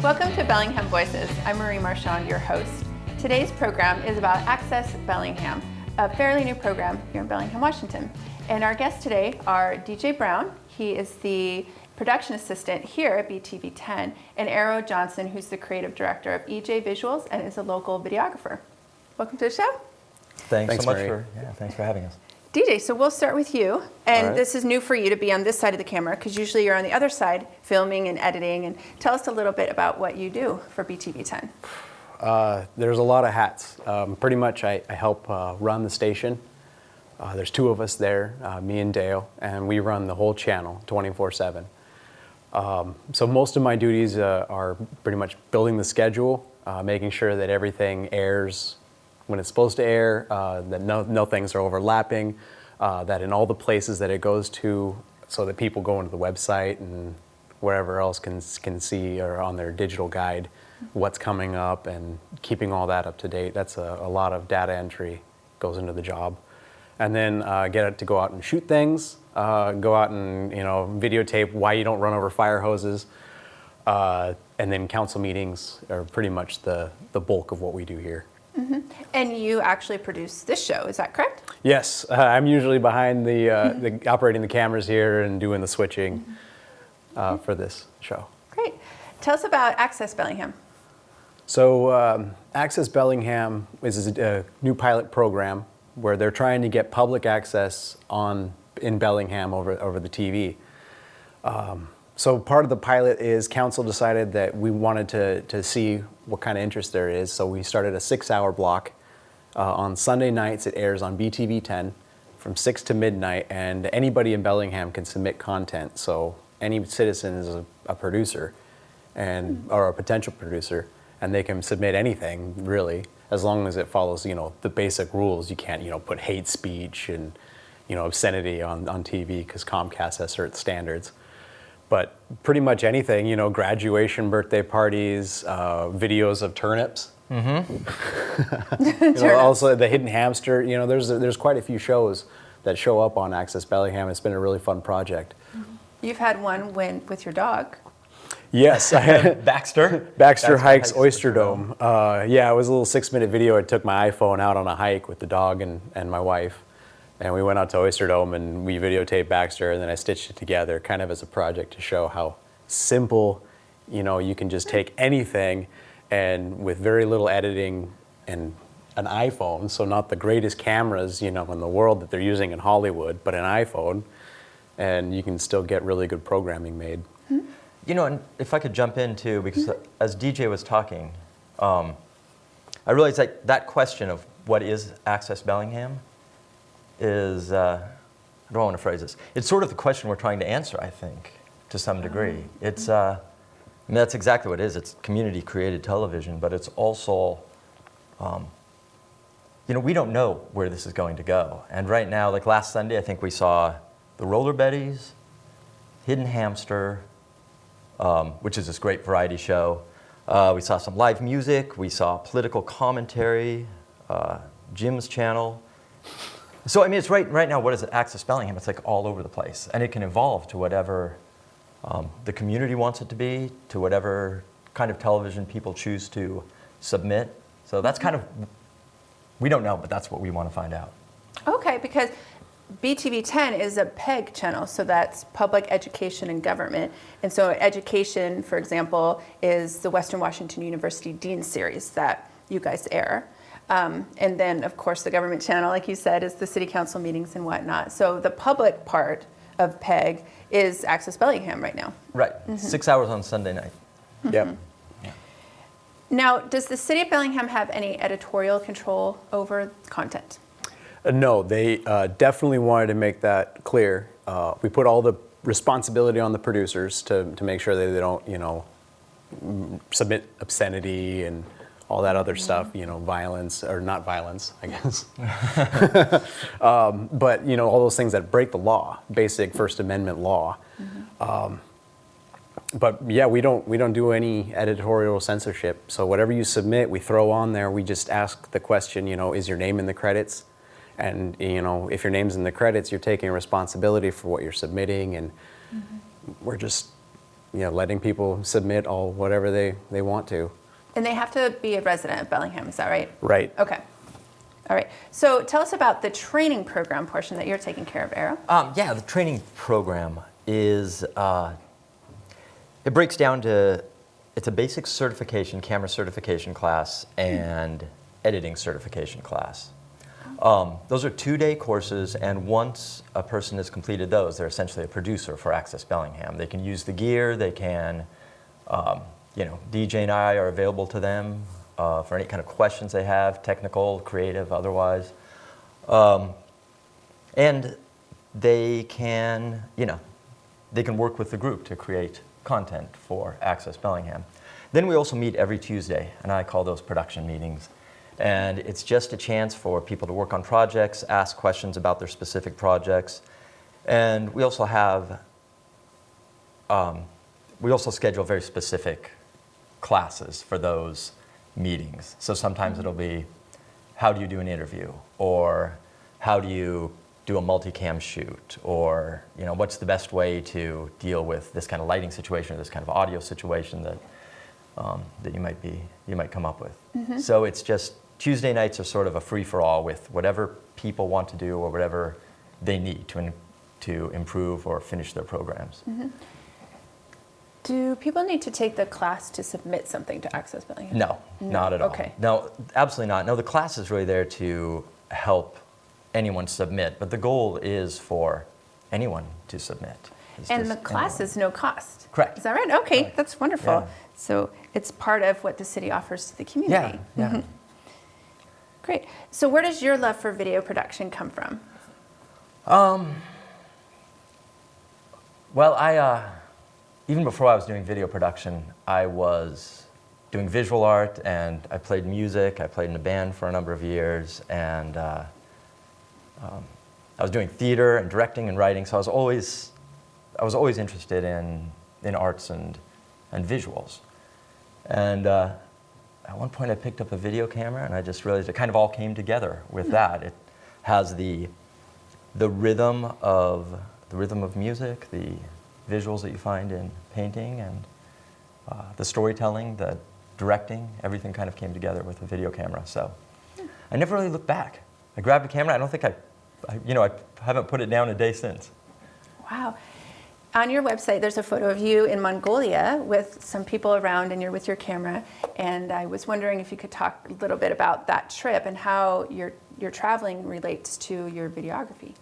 Welcome to Bellingham Voices. I'm Marie Marchand, your host. Today's program is about Access Bellingham, a fairly new program here in Bellingham, Washington. And our guests today are DJ Brown. He is the production assistant here at BTV10, and Eero Johnson, who's the creative director of EJ Visuals and is a local videographer. Welcome to the show. Thanks so much Marie. thanks for having us. DJ, so we'll start with you. And All right. This is new for you to be on this side of the camera because usually you're on the other side filming and editing. And tell us a little bit about what you do for BTV10. There's a lot of hats. Pretty much I help run the station. There's two of us there, me and Dale, and we run the whole channel 24/7. So most of my duties are pretty much building the schedule, making sure that everything airs when it's supposed to air, that no things are overlapping, that in all the places that it goes to, so that people go into the website and wherever else can see or on their digital guide what's coming up, and keeping all that up to date. That's a lot of data entry goes into the job. And then get to go out and shoot things, go out and videotape why you don't run over fire hoses, and then council meetings are pretty much the bulk of what we do here. Mm-hmm. And you actually produce this show, is that correct? Yes, I'm usually behind the operating the cameras here and doing the switching for this show. Great. Tell us about Access Bellingham. So Access Bellingham is a new pilot program where they're trying to get public access in Bellingham over the TV. So part of the pilot is council decided that we wanted to see what kind of interest there is. So we started a 6-hour block. On Sunday nights, it airs on BTV10 from 6 to midnight, and anybody in Bellingham can submit content. So any citizen is a producer or a potential producer, and they can submit anything really, as long as it follows the basic rules. You can't put hate speech and obscenity on TV because Comcast has certain standards. But pretty much anything, graduation, birthday parties, videos of turnips. Mm-hmm. Also the hidden hamster. There's quite a few shows that show up on Access Bellingham. It's been a really fun project. You've had one with your dog. Yes, I had Baxter Hikes Oyster Dome. Yeah, it was a little 6-minute video. I took my iPhone out on a hike with the dog and my wife. And we went out to Oyster Dome and we videotaped Baxter, and then I stitched it together kind of as a project to show how simple, you can just take anything and with very little editing and an iPhone, so not the greatest cameras, in the world that they're using in Hollywood, but an iPhone, and you can still get really good programming made. Mm-hmm. And if I could jump in too, because as DJ was talking, I realized that question of what is Access Bellingham is, how do I want to phrase this? It's sort of the question we're trying to answer, I think, to some degree. It's, that's exactly what it is. It's community-created television, but it's also, we don't know where this is going to go. And right now, like last Sunday, I think we saw the Roller Betties, Hidden Hamster, which is this great variety show. We saw some live music. We saw political commentary, Jim's channel. So, it's right now, what is it, Access Bellingham? It's like all over the place. And it can evolve to whatever the community wants it to be, to whatever kind of television people choose to submit. So that's kind of, we don't know, but that's what we want to find out. Okay, because BTV10 is a PEG channel, so that's Public Education and Government. And so education, for example, is the Western Washington University Dean Series that you guys air. And then, of course, the government channel, like you said, is the city council meetings and whatnot. So the public part of PEG is Access Bellingham right now. Right. Mm-hmm. 6 hours on Sunday night. Mm-hmm. Yep. Yeah. Now, does the city of Bellingham have any editorial control over content? No, they definitely wanted to make that clear. We put all the responsibility on the producers to make sure that they don't, submit obscenity and all that other stuff, violence, or not violence, I guess. But, all those things that break the law, basic First Amendment law. Mm-hmm. But yeah, we don't do any editorial censorship. So whatever you submit, we throw on there. We just ask the question, is your name in the credits? And, if your name's in the credits, you're taking responsibility for what you're submitting. And we're just, letting people submit whatever they want to. And they have to be a resident of Bellingham, is that right? Right. Okay. All right. So tell us about the training program portion that you're taking care of, Eero. Yeah, the training program is, it breaks down to, it's a basic certification, camera certification class, and editing certification class. Those are 2-day courses, and once a person has completed those, they're essentially a producer for Access Bellingham. They can use the gear, they can, DJ and I are available to them for any kind of questions they have, technical, creative, otherwise. And they can, they can work with the group to create content for Access Bellingham. Then we also meet every Tuesday, and I call those production meetings. And it's just a chance for people to work on projects, ask questions about their specific projects. And we also have, we also schedule very specific classes for those meetings. So sometimes it'll be, how do you do an interview? Or how do you do a multicam shoot? Or what's the best way to deal with this kind of lighting situation or this kind of audio situation that that you might come up with. Mm-hmm. So it's just Tuesday nights are sort of a free-for-all with whatever people want to do or whatever they need to improve or finish their programs. Mm-hmm. Do people need to take the class to submit something to Access Bellingham? No, not at all. Okay. No, absolutely not. No, the class is really there to help anyone submit, but the goal is for anyone to submit. And the class is no cost. Correct. Is that right? Okay, Correct. That's wonderful. Yeah. So it's part of what the city offers to the community. Yeah. Mm-hmm. Great. So where does your love for video production come from? Well, even before I was doing video production, I was doing visual art, and I played music. I played in a band for a number of years, and I was doing theater and directing and writing. So I was always interested in arts and visuals. And at one point, I picked up a video camera, and I just realized it kind of all came together with that. It has the rhythm of music, the visuals that you find in painting, and the storytelling, the directing. Everything kind of came together with a video camera. So I never really looked back. I grabbed a camera. I don't think I haven't put it down a day since. Wow. On your website, there's a photo of you in Mongolia with some people around, and you're with your camera. And I was wondering if you could talk a little bit about that trip and how your traveling relates to your videography.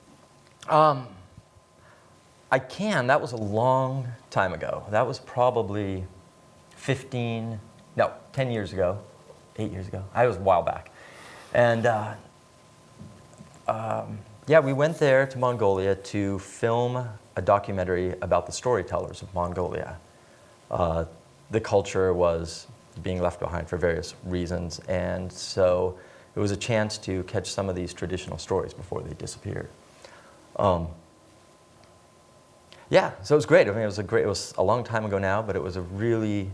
I can. That was a long time ago. That was probably 10 years ago, 8 years ago. I was a while back. And we went there to Mongolia to film a documentary about the storytellers of Mongolia. The culture was being left behind for various reasons, and so it was a chance to catch some of these traditional stories before they disappeared. So it was great. I mean, it was a long time ago now, but it was a really,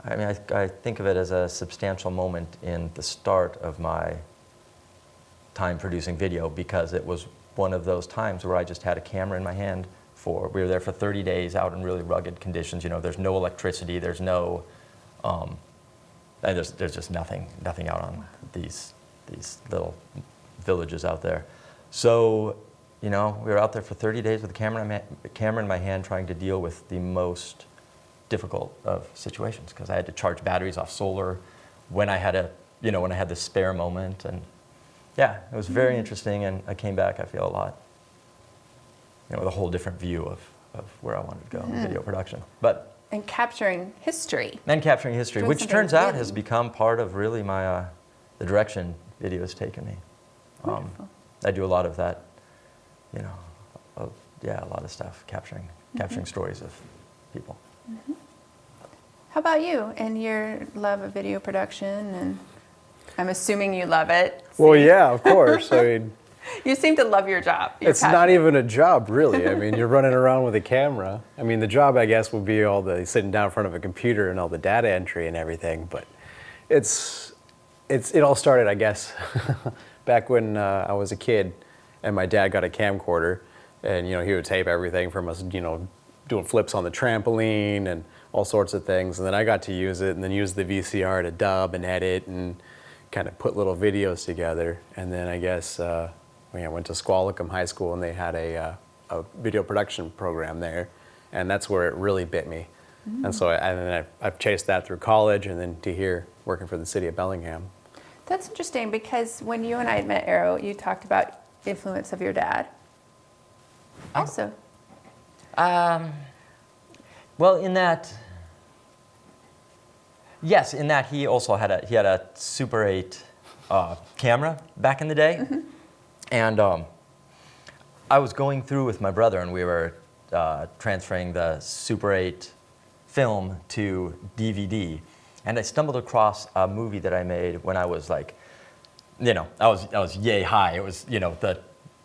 I think of it as a substantial moment in the start of my time producing video, because it was one of those times where I just had a camera in my hand we were there for 30 days out in really rugged conditions. There's no electricity, there's no, there's just nothing out on these little villages out there. So, we were out there for 30 days with a camera in my hand, trying to deal with the most difficult of situations, because I had to charge batteries off solar when I had when I had this spare moment. And yeah, it was very interesting, and I came back, I feel, a lot, with a whole different view of where I wanted to go in video production. And capturing history. Which turns out has become part of really my, the direction video has taken me. I do a lot of that, a lot of stuff, capturing stories of people. Mm-hmm. How about you and your love of video production? And I'm assuming you love it. Well, yeah, of course. I mean, you seem to love your job. It's not even a job, really. I mean, you're running around with a camera. I mean, the job, I guess, would be all the sitting down in front of a computer and all the data entry and everything. But it all started, I guess, back when I was a kid, and my dad got a camcorder, and he would tape everything from us, doing flips on the trampoline and all sorts of things. And then I got to use it and then use the VCR to dub and edit and kind of put little videos together. And then I guess I went to Squalicum High School and they had a video production program there. And that's where it really bit me. And so I've chased that through college and then to here working for the city of Bellingham. That's interesting because when you and I had met Eero, you talked about influence of your dad. Also. Well, in that, yes, in that he also had a Super 8 camera back in the day, and I was going through with my brother, and we were transferring the Super 8 film to DVD, and I stumbled across a movie that I made when I was like, I was yay high. It was,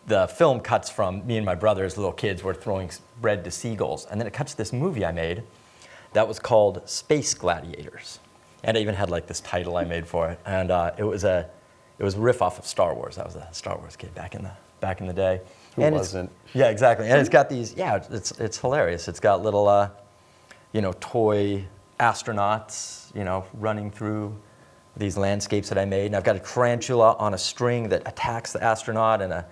the film cuts from me and my brother as little kids were throwing bread to seagulls, and then it cuts to this movie I made that was called Space Gladiators, and I even had like this title I made for it, and it was a riff off of Star Wars. I was a Star Wars kid back in the day. Who wasn't? Yeah, exactly. And it's got these. Yeah, it's hilarious. It's got little, toy astronauts, running through these landscapes that I made, and I've got a tarantula on a string that attacks the astronaut, and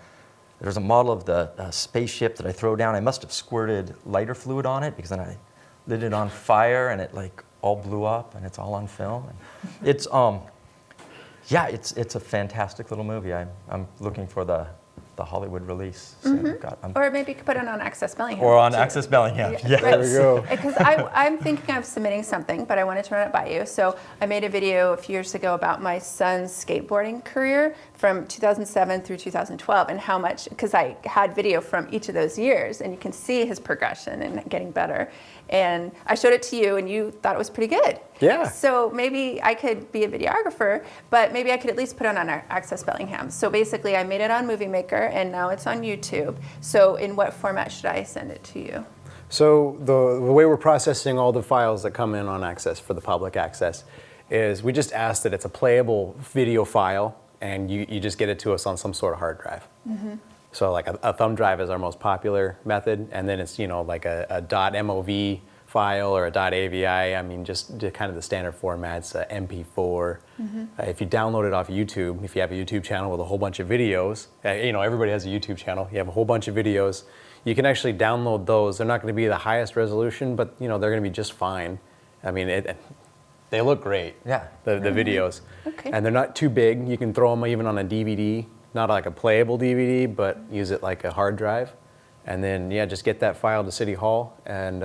there's a model of the spaceship that I throw down. I must have squirted lighter fluid on it because then I lit it on fire and it like all blew up and it's all on film. And it's it's a fantastic little movie. I'm looking for the Hollywood release. So Or maybe you could put it on Access Bellingham. or on too. Access Bellingham. Yeah, Yes. right. There we go. Because I'm thinking of submitting something, but I wanted to run it by you. So I made a video a few years ago about my son's skateboarding career from 2007 through 2012 and how much, because I had video from each of those years and you can see his progression and getting better. And I showed it to you and you thought it was pretty good. Yeah. So maybe I could be a videographer, but maybe I could at least put it on Access Bellingham. So basically I made it on Movie Maker and now it's on YouTube. So in what format should I send it to you? So the way we're processing all the files that come in on Access for the public access is we just ask that it's a playable video file and you just get it to us on some sort of hard drive. So like a thumb drive is our most popular method, and then it's like a .mov file or a .avi. I mean, just kind of the standard formats, MP4. If you download it off YouTube, if you have a YouTube channel with a whole bunch of videos, everybody has a YouTube channel. You have a whole bunch of videos. You can actually download those. They're not going to be the highest resolution, but they're going to be just fine. I mean, they look great. Yeah. The videos. Okay. And they're not too big. You can throw them even on a DVD. Not like a playable DVD, but use it like a hard drive. And then, just get that file to City Hall, and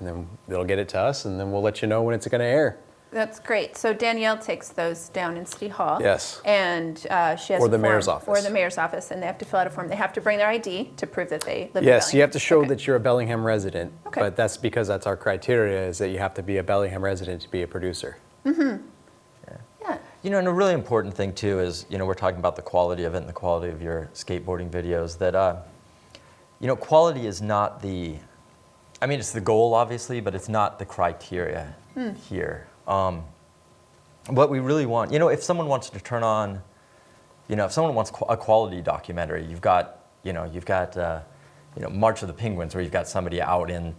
then they'll get it to us, and then we'll let you know when it's going to air. That's great. So Danielle takes those down in City Hall. Yes. And she has Or a the form, mayor's office. Or the mayor's office, and they have to fill out a form. They have to bring their ID to prove that they live in Yes, you have to show Okay. that you're a Bellingham resident, Okay. but that's because that's our criteria, is that you have to be a Bellingham resident to be a producer. Yeah. And a really important thing too is, we're talking about the quality of it and the quality of your skateboarding videos, that, quality is not it's the goal obviously, but it's not the criteria here. What we really want, if someone wants to turn on, if someone wants a quality documentary, you've got March of the Penguins, where you've got somebody out in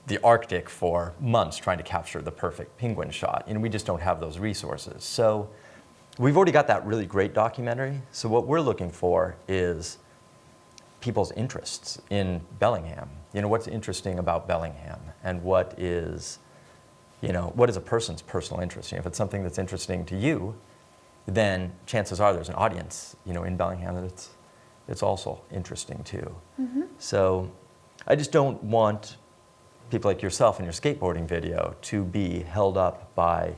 the Arctic for months trying to capture the perfect penguin shot. We just don't have those resources. So we've already got that really great documentary. So what we're looking for is people's interests in Bellingham. What's interesting about Bellingham, and what is a person's personal interest. If it's something that's interesting to you, then chances are there's an audience, in Bellingham that it's also interesting to. So I just don't want people like yourself in your skateboarding video to be held up by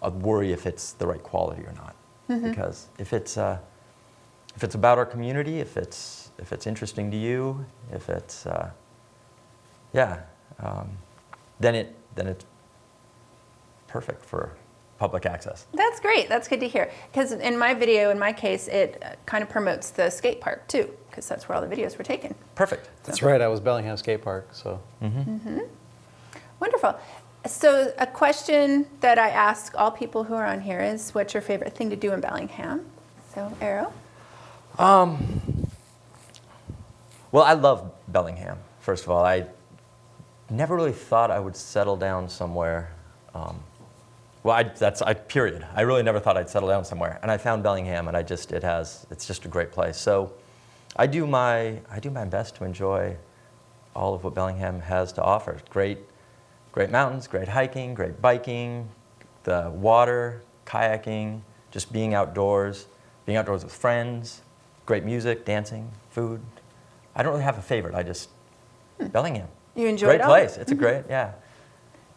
a worry if it's the right quality or not. Because if it's about our community, if it's interesting to you, if it's then it's perfect for public access. That's great. That's good to hear. Because in my video, in my case, it kind of promotes the skate park too, because that's where all the videos were taken. Perfect. That's right, I was Bellingham Skate Park, so. Wonderful. So a question that I ask all people who are on here is, what's your favorite thing to do in Bellingham? So, Eero? Well, I love Bellingham. First of all, never really thought I would settle down somewhere. Period. I really never thought I'd settle down somewhere. And I found Bellingham, and it's just a great place. So I do my best to enjoy all of what Bellingham has to offer. Great mountains, great hiking, great biking, the water, kayaking, just being outdoors with friends, great music, dancing, food. I don't really have a favorite. Bellingham. You enjoy great it all? place. It's a great, yeah.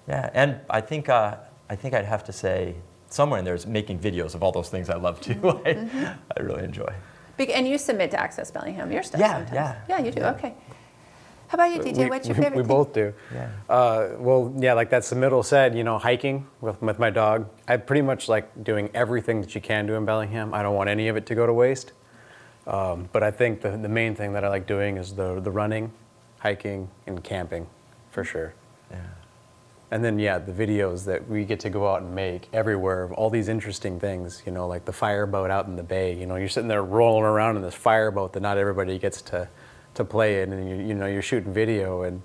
And I think I'd have to say somewhere in there is making videos of all those things I love too. I really enjoy. And you submit to Access Bellingham, your stuff Yeah, sometimes. yeah. Yeah, you do, okay. How about you, DJ? What's your favorite We thing? both do. Yeah. Well, yeah, like that submittal said, hiking with my dog. I pretty much like doing everything that you can do in Bellingham. I don't want any of it to go to waste. But I think the main thing that I like doing is the running, hiking, and camping, for sure. Yeah. And then, yeah, the videos that we get to go out and make everywhere of all these interesting things, like the fireboat out in the bay. You're sitting there rolling around in this fireboat that not everybody gets to play in, and you're shooting video, and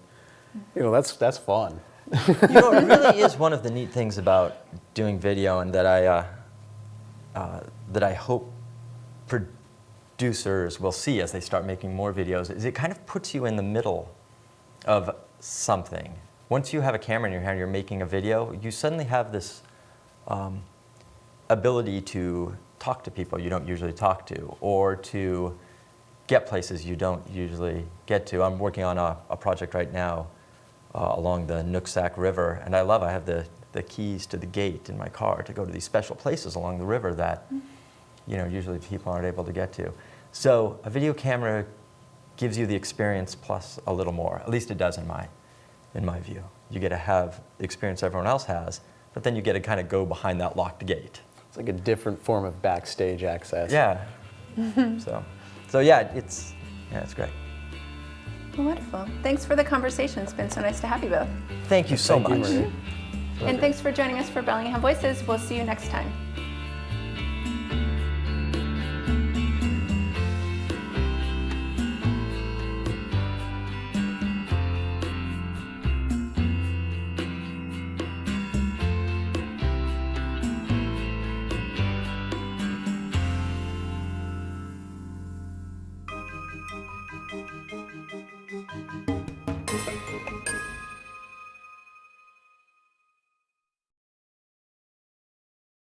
that's fun. It really is one of the neat things about doing video, and that I hope producers will see as they start making more videos, is it kind of puts you in the middle of something. Once you have a camera in your hand, you're making a video, you suddenly have this ability to talk to people you don't usually talk to, or to get places you don't usually get to. I'm working on a project right now along the Nooksack River, and I have the keys to the gate in my car to go to these special places along the river that usually people aren't able to get to. So a video camera gives you the experience plus a little more. At least it does in my view. You get to have the experience everyone else has, but then you get to kind of go behind that locked gate. It's like a different form of backstage access. Yeah. So yeah, it's great. Well, wonderful. Thanks for the conversation. It's been so nice to have you both. Thank you so Thank you, much. Marie. And thanks for joining us for Bellingham Voices. We'll see you next time.